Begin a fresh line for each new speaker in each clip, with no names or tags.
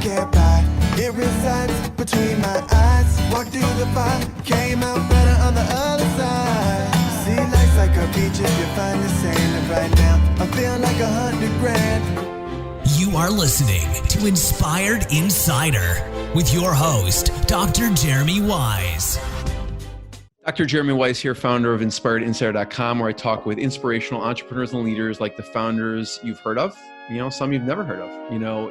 can't buy. It resides between my eyes. Walked through the fire, came out better on the other side. See, life's like a beach if you find the sand. And right now, I feel like 100 grand.
You are listening to Inspired Insider with your host, Dr. Jeremy Wise.
Dr. Jeremy Wise here, founder of InspiredInsider.com, where I talk with inspirational entrepreneurs and leaders like the founders you've heard of, some you've never heard of.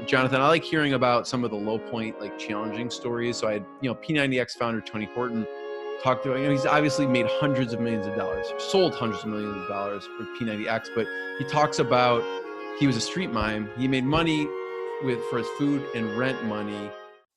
Johnathan, I like hearing about some of the low point, challenging stories. So I had, P90X founder Tony Horton talked to, he's obviously made hundreds of millions of dollars, sold hundreds of millions of dollars with P90X, but he talks about he was a street mime. He made money for his food and rent money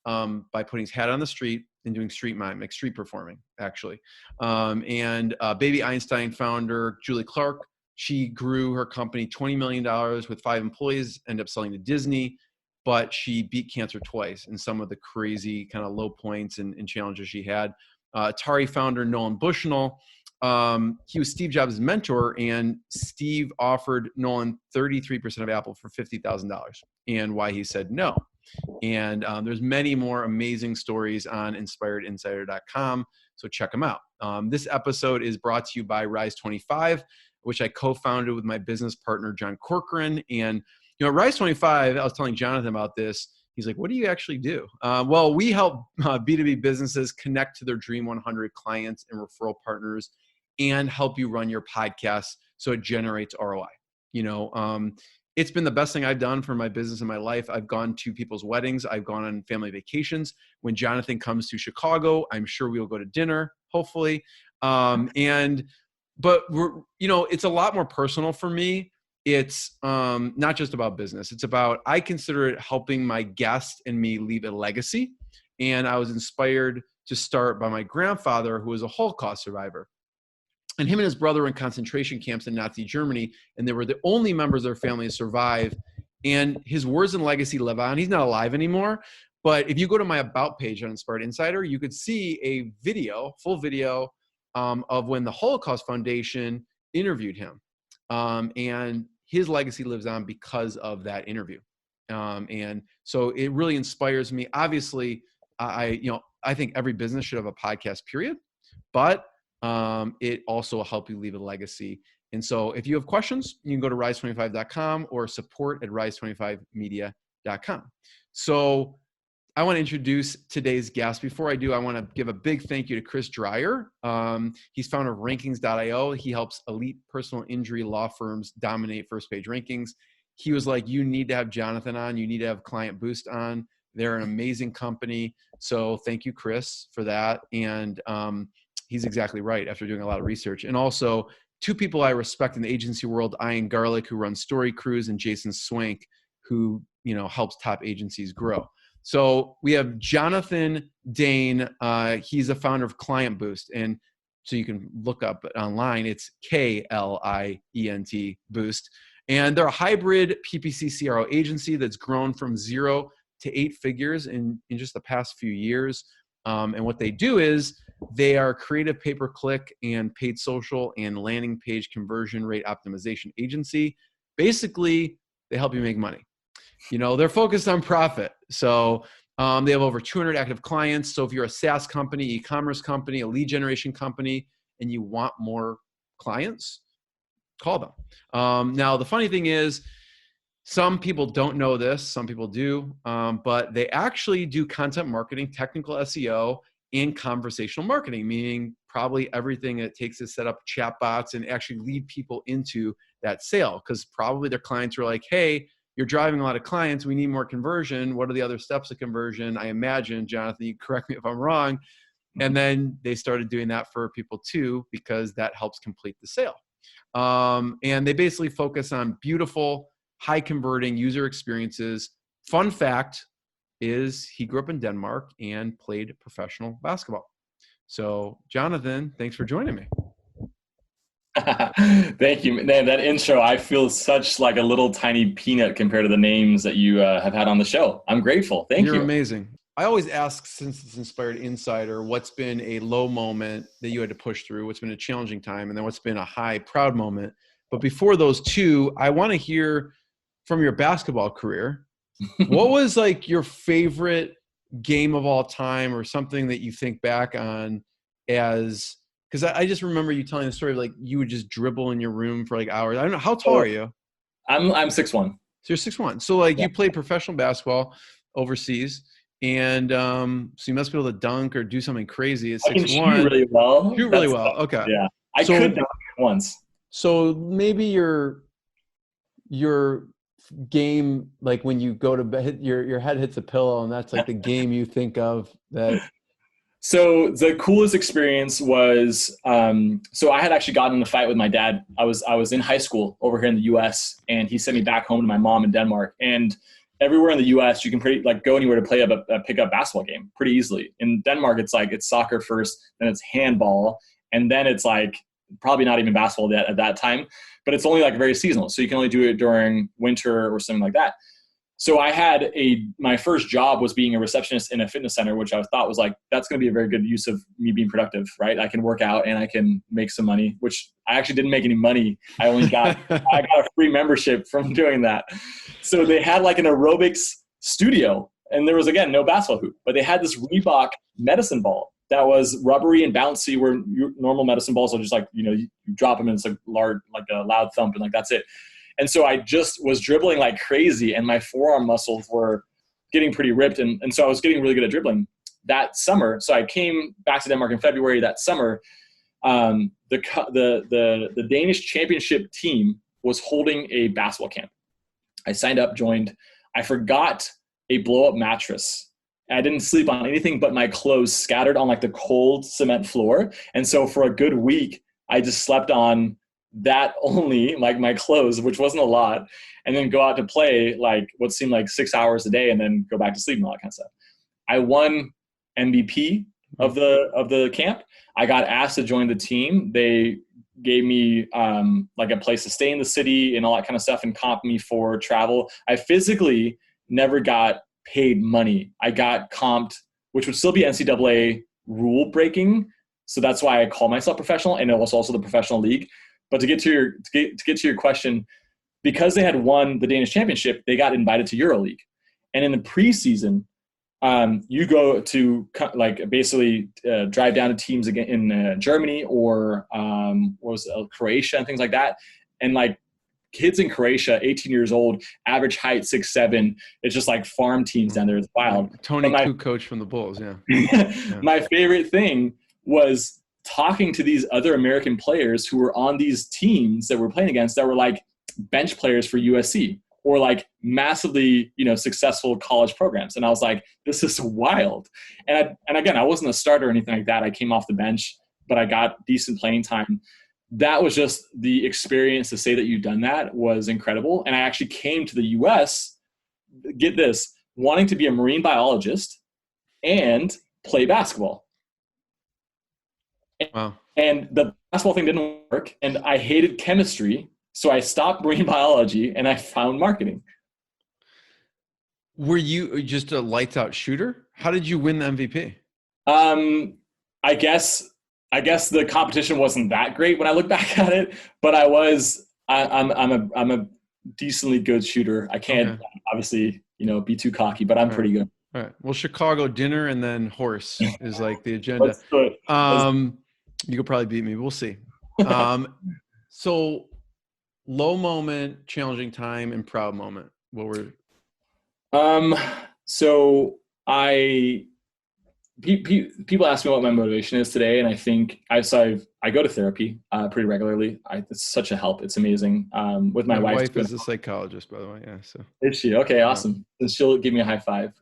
by putting his hat on the street and doing street mime, street performing, actually. Baby Einstein founder Julie Clark, she grew her company $20 million with 5 employees, ended up selling to Disney, but she beat cancer twice in some of the crazy kind of low points and challenges she had. Atari founder Nolan Bushnell, he was Steve Jobs' mentor, and Steve offered Nolan 33% of Apple for $50,000, and why he said no. And there's many more amazing stories on InspiredInsider.com, so check them out. This episode is brought to you by Rise25, which I co-founded with my business partner, John Corcoran. And at Rise25, I was telling Johnathan about this. He's like, what do you actually do? Well, we help B2B businesses connect to their Dream 100 clients and referral partners and help you run your podcast so it generates ROI. It's been the best thing I've done for my business and my life. I've gone to people's weddings. I've gone on family vacations. When Johnathan comes to Chicago, I'm sure we'll go to dinner, hopefully. But it's a lot more personal for me. It's not just about business. It's about, I consider it helping my guests and me leave a legacy. And I was inspired to start by my grandfather, who was a Holocaust survivor. And him and his brother were in concentration camps in Nazi Germany, and they were the only members of their family to survive. And his words and legacy live on. He's not alive anymore. But if you go to my About page on Inspired Insider, you could see a full video of when the Holocaust Foundation interviewed him. And his legacy lives on because of that interview. And so it really inspires me. Obviously, I think every business should have a podcast, period. But it also will help you leave a legacy. And so if you have questions, you can go to rise25.com or support@rise25media.com. So I want to introduce today's guest. Before I do, I want to give a big thank you to Chris Dreyer. He's founder of rankings.io. He helps elite personal injury law firms dominate first page rankings. He was like, you need to have Johnathan on. You need to have KlientBoost on. They're an amazing company. So thank you, Chris, for that. And he's exactly right after doing a lot of research. And also 2 people I respect in the agency world, Ian Garlick, who runs Story Cruise, and Jason Swank, who, helps top agencies grow. So we have Johnathan Dane. He's a founder of KlientBoost. And so you can look up online. It's KLIENT Boost. And they're a hybrid PPC CRO agency that's grown from 0 to 8 figures in just the past few years. And what they do is they are creative pay-per-click and paid social and landing page conversion rate optimization agency. Basically, they help you make money. They're focused on profit. So they have over 200 active clients. So if you're a SaaS company, eCommerce company, a lead generation company, and you want more clients, call them. Now, the funny thing is, some people don't know this, some people do, but they actually do content marketing, technical SEO, and conversational marketing, meaning probably everything it takes to set up chatbots and actually lead people into that sale. Because probably their clients are like, hey, you're driving a lot of clients, we need more conversion. What are the other steps of conversion? I imagine, Johnathan, you correct me if I'm wrong. And then they started doing that for people too, because that helps complete the sale. And they basically focus on beautiful, high converting user experiences. Fun fact is he grew up in Denmark and played professional basketball. So Johnathan, thanks for joining me.
Thank you, man. That intro, I feel such like a little tiny peanut compared to the names that you have had on the show. I'm grateful. Thank you.
You're amazing. I always ask, since it's Inspired Insider, what's been a low moment that you had to push through, what's been a challenging time, and then what's been a high, proud moment. But before those two, I want to hear from your basketball career. What was like your favorite game of all time, or something that you think back on as, because I just remember you telling the story of like you would just dribble in your room for like hours. I don't know, how tall are you?
I'm 6'1".
So you're 6'1". So like you played professional basketball overseas, and so you must be able to dunk or do something crazy at 6'1".
I can shoot really well.
Shoot really well. Okay.
Yeah. I could dunk once.
So maybe your game, like when you go to bed, your head hits a pillow, and that's like the game you think of that.
So the coolest experience was, so I had actually gotten in a fight with my dad. I was in high school over here in the US, and he sent me back home to my mom in Denmark. And everywhere in the US, you can go anywhere to play a pickup basketball game pretty easily. In Denmark, it's soccer first, then it's handball, and then it's like probably not even basketball yet at that time, but it's only like very seasonal. So you can only do it during winter or something like that. So I had my first job was being a receptionist in a fitness center, which I thought was like, that's going to be a very good use of me being productive, right? I can work out and I can make some money, which I actually didn't make any money. I only got, I got a free membership from doing that. So they had like an aerobics studio, and there was, again, no basketball hoop, but they had this Reebok medicine ball that was rubbery and bouncy, where normal medicine balls are just like, you drop them and it's a loud thump, and like, that's it. And so I just was dribbling like crazy, and my forearm muscles were getting pretty ripped. And so I was getting really good at dribbling that summer. So I came back to Denmark in February that summer. The Danish championship team was holding a basketball camp. I signed up, joined. I forgot a blow-up mattress. I didn't sleep on anything but my clothes scattered on like the cold cement floor. And so for a good week, I just slept on that only, like my clothes, which wasn't a lot, and then go out to play like what seemed like 6 hours a day, and then go back to sleep and all that kind of stuff. I won MVP of the camp. I got asked to join the team. They gave me like a place to stay in the city and all that kind of stuff, and comped me for travel. I physically never got paid money. I got comped, which would still be NCAA rule breaking. So that's why I call myself professional, and it was also the professional league. But to get to your question, because they had won the Danish championship, they got invited to EuroLeague. And in the preseason, you go to like basically drive down to teams again in Germany or Croatia and things like that. And like kids in Croatia, 18 years old, average height 6'7". It's just like farm teams down there. It's wild.
Tony Kukoc coach from the Bulls, yeah.
My favorite thing was talking to these other American players who were on these teams that we're playing against that were like bench players for USC or like massively, successful college programs. And I was like, this is wild. And again, I wasn't a starter or anything like that. I came off the bench, but I got decent playing time. That was just the experience. To say that you've done that was incredible. And I actually came to the US, get this, wanting to be a marine biologist and play basketball.
Wow.
And the basketball thing didn't work, and I hated chemistry, so I stopped marine biology and I found marketing.
Were you just a lights out shooter? How did you win the MVP?
I guess the competition wasn't that great when I look back at it, but I'm a decently good shooter. I can't obviously, be too cocky, but I'm pretty good.
All right. Well, Chicago dinner and then horse is like the agenda.
Let's do it.
You could probably beat me. We'll see. So low moment, challenging time, and proud moment. What were?
So people ask me what my motivation is today, and I think I go to therapy pretty regularly. It's such a help. It's amazing. With my wife
is a psychologist, by the way. Yeah. So
is she? Okay, awesome. And she'll give me a high five.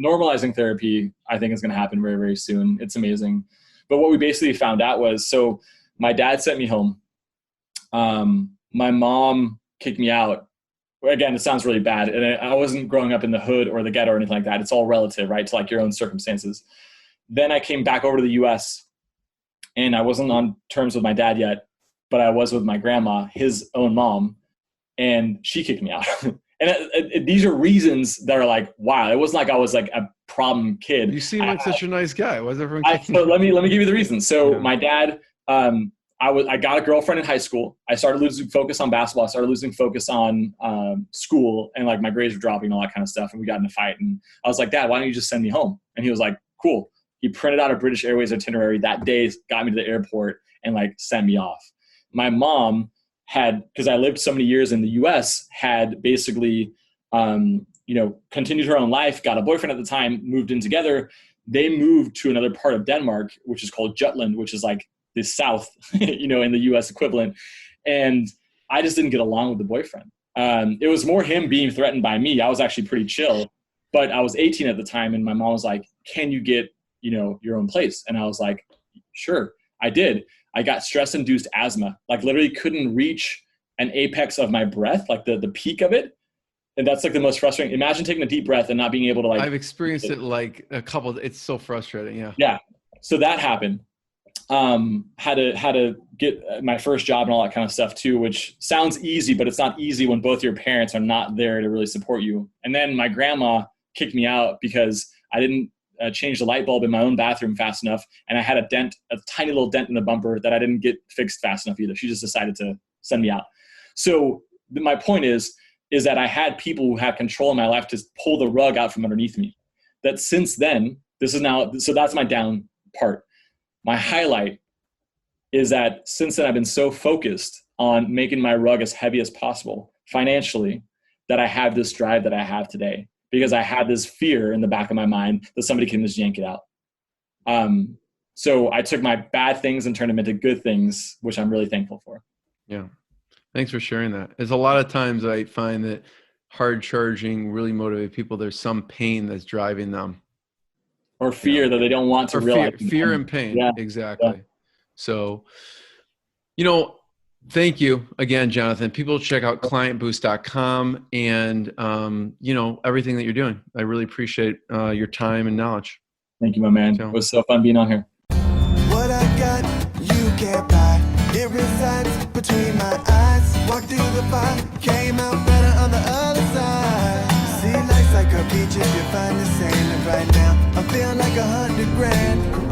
Normalizing therapy, I think, is going to happen very, very soon. It's amazing. But what we basically found out was, so my dad sent me home. My mom kicked me out. Again, it sounds really bad. And I wasn't growing up in the hood or the ghetto or anything like that. It's all relative, right? To like your own circumstances. Then I came back over to the US, and I wasn't on terms with my dad yet, but I was with my grandma, his own mom, and she kicked me out. And these are reasons that are like, wow, it wasn't like I was like a problem kid.
You seem like such a nice guy. Why is everyone
so let me give you the reasons. So my dad, I got a girlfriend in high school. I started losing focus on basketball. I started losing focus on school, and like my grades were dropping and all that kind of stuff. And we got in a fight, and I was like, Dad, why don't you just send me home? And he was like, cool. He printed out a British Airways itinerary that day, got me to the airport, and like sent me off. My mom had, because I lived so many years in the US, had basically, continued her own life, got a boyfriend at the time, moved in together. They moved to another part of Denmark, which is called Jutland, which is like the South, in the US equivalent. And I just didn't get along with the boyfriend. It was more him being threatened by me. I was actually pretty chill, but I was 18 at the time. And my mom was like, can you get, your own place? And I was like, sure. I did. I got stress-induced asthma, like literally couldn't reach an apex of my breath, like the peak of it. And that's like the most frustrating. Imagine taking a deep breath and not being able to like.
I've experienced it like a couple. It's so frustrating. Yeah.
Yeah. So that happened. Had to get my first job and all that kind of stuff too, which sounds easy, but it's not easy when both your parents are not there to really support you. And then my grandma kicked me out because I didn't change the light bulb in my own bathroom fast enough. And I had a tiny little dent in the bumper that I didn't get fixed fast enough either. She just decided to send me out. So my point is that I had people who had control in my life to pull the rug out from underneath me. That since then, so that's my down part. My highlight is that since then I've been so focused on making my rug as heavy as possible financially that I have this drive that I have today, because I had this fear in the back of my mind that somebody can just yank it out. So I took my bad things and turned them into good things, which I'm really thankful for.
Yeah. Thanks for sharing that. There's a lot of times I find that hard charging really motivate people. There's some pain that's driving them.
Or fear that they don't want to realize.
Fear and pain.
Yeah.
Exactly.
Yeah.
So, thank you again, Johnathan. People check out KlientBoost.com and, everything that you're doing. I really appreciate your time and knowledge.
Thank you, my man.
So,
it was so fun being on here.
What I got, you can't buy. It resides between my eyes. Walked through the fire, came out better on the other side. See, life's like a beach if you find the sailing right now. I feel like 100 grand.